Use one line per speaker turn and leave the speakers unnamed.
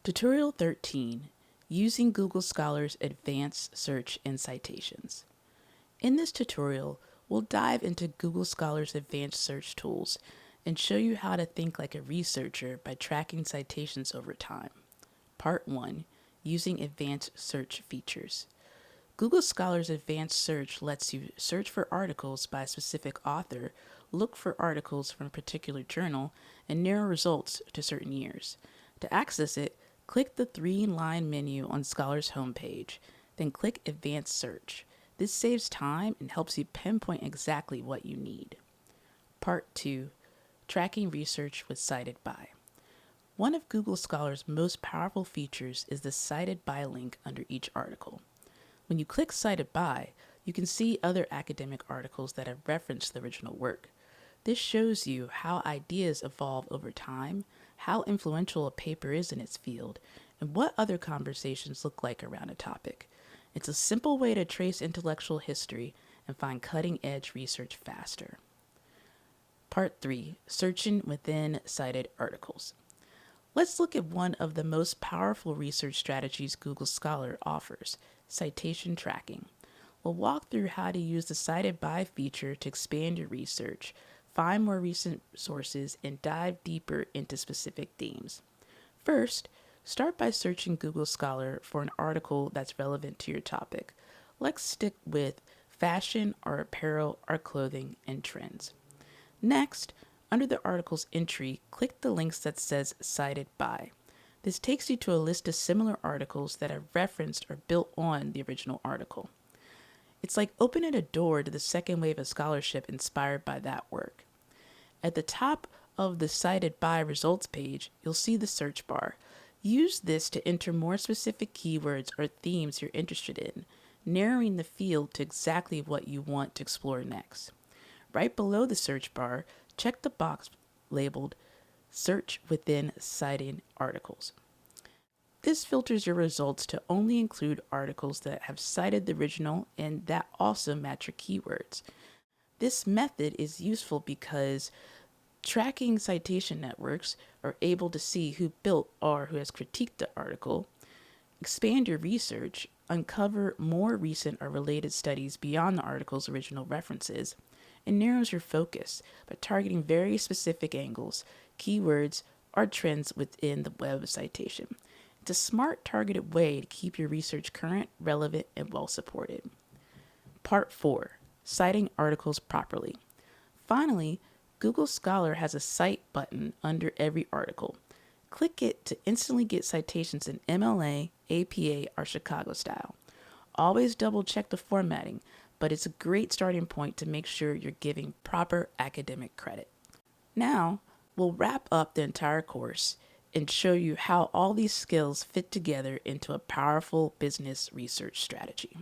Tutorial 13, Using Google Scholar's Advanced Search and Citations. In this tutorial, we'll dive into Google Scholar's advanced search tools and show you how to think like a researcher by tracking citations over time. Part 1, Using Advanced Search Features. Google Scholar's Advanced Search lets you search for articles by a specific author, look for articles from a particular journal, and narrow results to certain years. To access it, click the three-line menu on Scholar's homepage, then click Advanced Search. This saves time and helps you pinpoint exactly what you need. Part 2, Tracking Research with Cited By. One of Google Scholar's most powerful features is the Cited By link under each article. When you click Cited By, you can see other academic articles that have referenced the original work. This shows you how ideas evolve over time, how influential a paper is in its field, and what other conversations look like around a topic. It's a simple way to trace intellectual history and find cutting-edge research faster. Part 3, Searching Within Cited Articles. Let's look at one of the most powerful research strategies Google Scholar offers, citation tracking. We'll walk through how to use the Cited By feature to expand your research, find more recent sources, and dive deeper into specific themes. First, start by searching Google Scholar for an article that's relevant to your topic. Let's stick with fashion or apparel or clothing and trends. Next, under the article's entry, click the links that says Cited By. This takes you to a list of similar articles that are referenced or built on the original article. It's like opening a door to the second wave of scholarship inspired by that work. At the top of the Cited By results page, you'll see the search bar. Use this to enter more specific keywords or themes you're interested in, narrowing the field to exactly what you want to explore next. Right below the search bar, check the box labeled Search Within Cited Articles. This filters your results to only include articles that have cited the original and that also match your keywords. This method is useful because tracking citation networks are able to see who built or who has critiqued the article, expand your research, uncover more recent or related studies beyond the article's original references, and narrows your focus by targeting very specific angles, keywords, or trends within the web of citation. It's a smart, targeted way to keep your research current, relevant, and well-supported. Part 4, Citing Articles Properly. Finally, Google Scholar has a Cite button under every article. Click it to instantly get citations in MLA, APA, or Chicago style. Always double-check the formatting, but it's a great starting point to make sure you're giving proper academic credit. Now, we'll wrap up the entire course and show you how all these skills fit together into a powerful business research strategy.